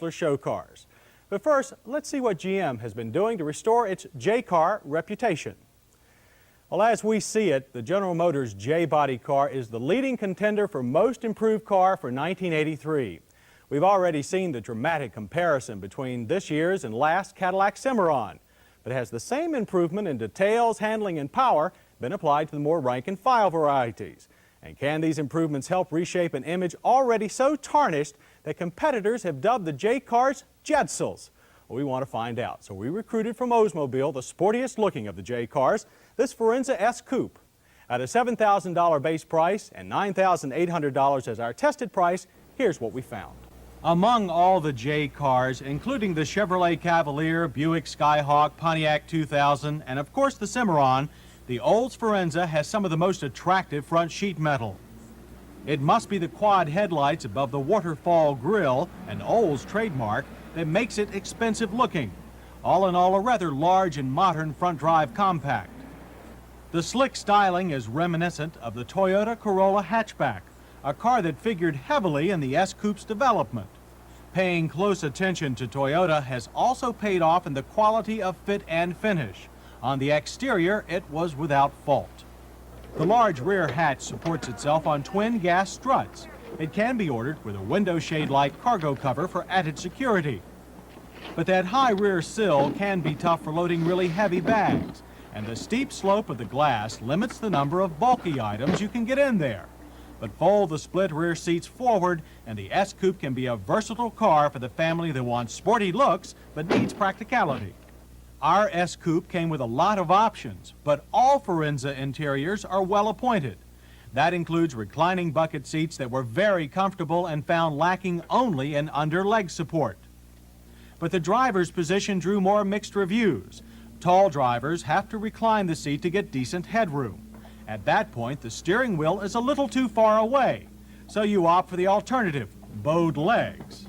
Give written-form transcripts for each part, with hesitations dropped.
spectacular show cars. But first, let's see what GM has been doing to restore its J-car reputation. Well, as we see it, the General Motors J-body car is the leading contender for most improved car for 1983. We've already seen the dramatic comparison between this year's and last Cadillac Cimarron. But has the same improvement in details, handling, and power been applied to the more rank-and-file varieties? And can these improvements help reshape an image already so tarnished that competitors have dubbed the J-cars Jetzels? Well, we want to find out. So we recruited from Oldsmobile the sportiest looking of the J-cars, this Firenza S Coupe. At a $7,000 base price and $9,800 as our tested price, here's what we found. Among all the J-cars, including the Chevrolet Cavalier, Buick Skyhawk, Pontiac 2000, and of course the Cimarron, the Olds Firenza has some of the most attractive front sheet metal. It must be the quad headlights above the waterfall grille, an Olds trademark, that makes it expensive looking. All in all, a rather large and modern front drive compact. The slick styling is reminiscent of the Toyota Corolla hatchback, a car that figured heavily in the S Coupe's development. Paying close attention to Toyota has also paid off in the quality of fit and finish. On the exterior, it was without fault. The large rear hatch supports itself on twin gas struts. It can be ordered with a window shade-like cargo cover for added security. But that high rear sill can be tough for loading really heavy bags, and the steep slope of the glass limits the number of bulky items you can get in there. But fold the split rear seats forward, and the S Coupe can be a versatile car for the family that wants sporty looks but needs practicality. Our S Coupe came with a lot of options, but all Firenza interiors are well appointed. That includes reclining bucket seats that were very comfortable and found lacking only in under leg support. But the driver's position drew more mixed reviews. Tall drivers have to recline the seat to get decent headroom. At that point, the steering wheel is a little too far away, so you opt for the alternative, bowed legs.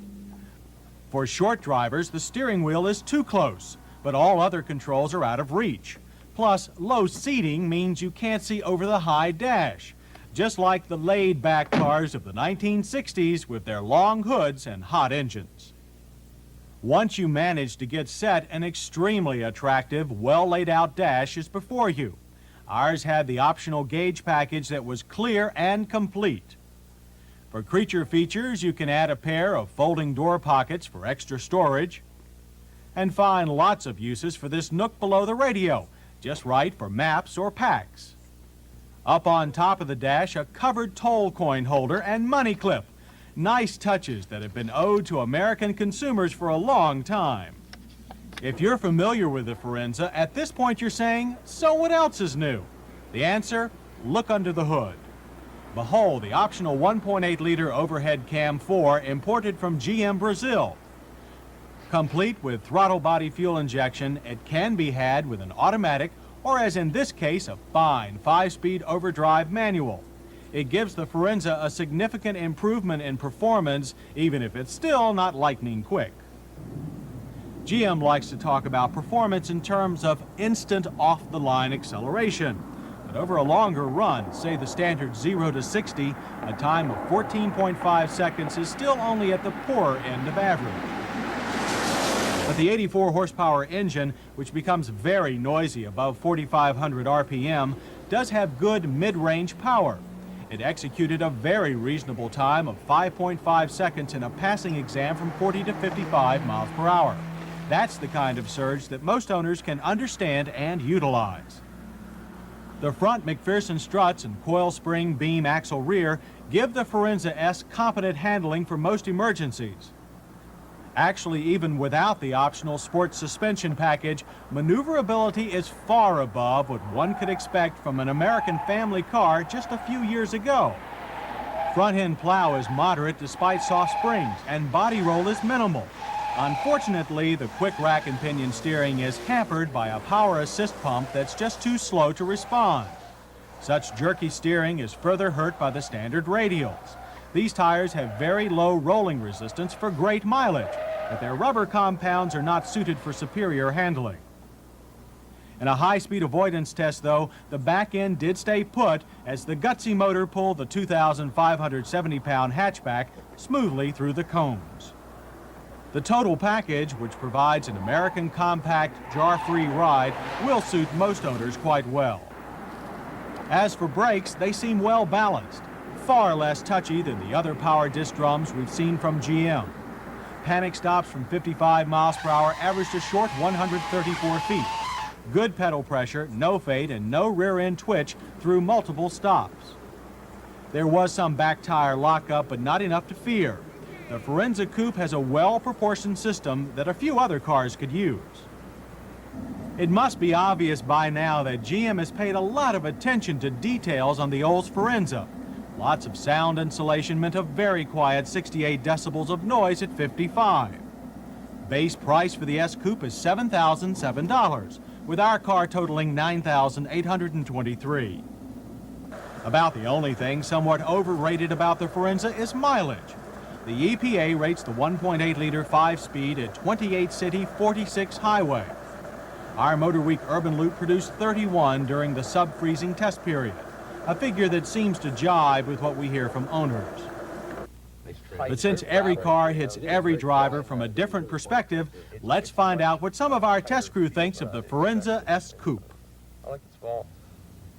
For short drivers, the steering wheel is too close, but all other controls are out of reach. Plus, low seating means you can't see over the high dash, just like the laid-back cars of the 1960s with their long hoods and hot engines. Once you manage to get set, an extremely attractive, well-laid-out dash is before you. Ours had the optional gauge package that was clear and complete. For creature features, you can add a pair of folding door pockets for extra storage, and find lots of uses for this nook below the radio, just right for maps or packs. Up on top of the dash, a covered toll coin holder and money clip. Nice touches that have been owed to American consumers for a long time. If you're familiar with the Firenza, at this point you're saying, so what else is new? The answer, look under the hood. Behold the optional 1.8-liter overhead cam 4 imported from GM Brazil. Complete with throttle body fuel injection, it can be had with an automatic or, as in this case, a fine 5-speed overdrive manual. It gives the Firenza a significant improvement in performance, even if it's still not lightning quick. GM likes to talk about performance in terms of instant off-the-line acceleration. But over a longer run, say the standard 0 to 60, a time of 14.5 seconds is still only at the poorer end of average. But the 84 horsepower engine, which becomes very noisy above 4,500 RPM, does have good mid-range power. It executed a very reasonable time of 5.5 seconds in a passing exam from 40 to 55 miles per hour. That's the kind of surge that most owners can understand and utilize. The front McPherson struts and coil spring beam axle rear give the Firenza S competent handling for most emergencies. Actually, even without the optional sports suspension package, maneuverability is far above what one could expect from an American family car just a few years ago. Front-end plow is moderate despite soft springs, and body roll is minimal. Unfortunately, the quick rack and pinion steering is hampered by a power assist pump that's just too slow to respond. Such jerky steering is further hurt by the standard radials. These tires have very low rolling resistance for great mileage, but their rubber compounds are not suited for superior handling. In a high-speed avoidance test, though, the back end did stay put as the gutsy motor pulled the 2,570-pound hatchback smoothly through the cones. The total package, which provides an American compact, jar-free ride, will suit most owners quite well. As for brakes, they seem well balanced, far less touchy than the other power disc drums we've seen from GM. Panic stops from 55 miles per hour averaged a short 134 feet. Good pedal pressure, no fade, and no rear end twitch through multiple stops. There was some back tire lockup, but not enough to fear. The Firenza Coupe has a well-proportioned system that a few other cars could use. It must be obvious by now that GM has paid a lot of attention to details on the Olds Firenza. Lots of sound insulation meant a very quiet 68 decibels of noise at 55. Base price for the S Coupe is $7,007, with our car totaling $9,823. About the only thing somewhat overrated about the Firenza is mileage. The EPA rates the 1.8-liter 5-speed at 28 city, 46 highway. Our Motorweek Urban Loop produced 31 during the sub-freezing test period, a figure that seems to jibe with what we hear from owners. But since every car hits every driver from a different perspective, let's find out what some of our test crew thinks of the Firenza S Coupe. I like the small.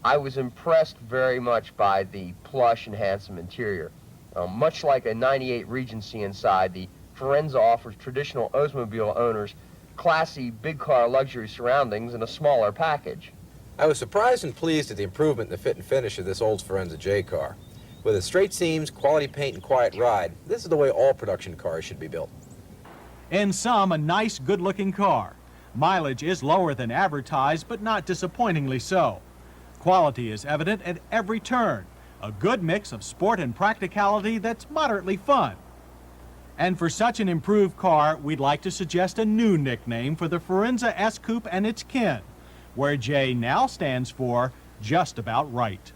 I was impressed very much by the plush and handsome interior. Much like a 98 Regency inside, the Firenza offers traditional Oldsmobile owners classy big car luxury surroundings in a smaller package. I was surprised and pleased at the improvement in the fit and finish of this Olds Firenza J car. With its straight seams, quality paint, and quiet ride, this is the way all production cars should be built. In sum, a nice, good-looking car. Mileage is lower than advertised, but not disappointingly so. Quality is evident at every turn. A good mix of sport and practicality that's moderately fun. And for such an improved car, we'd like to suggest a new nickname for the Firenza S Coupe and its kin, where J now stands for just about right.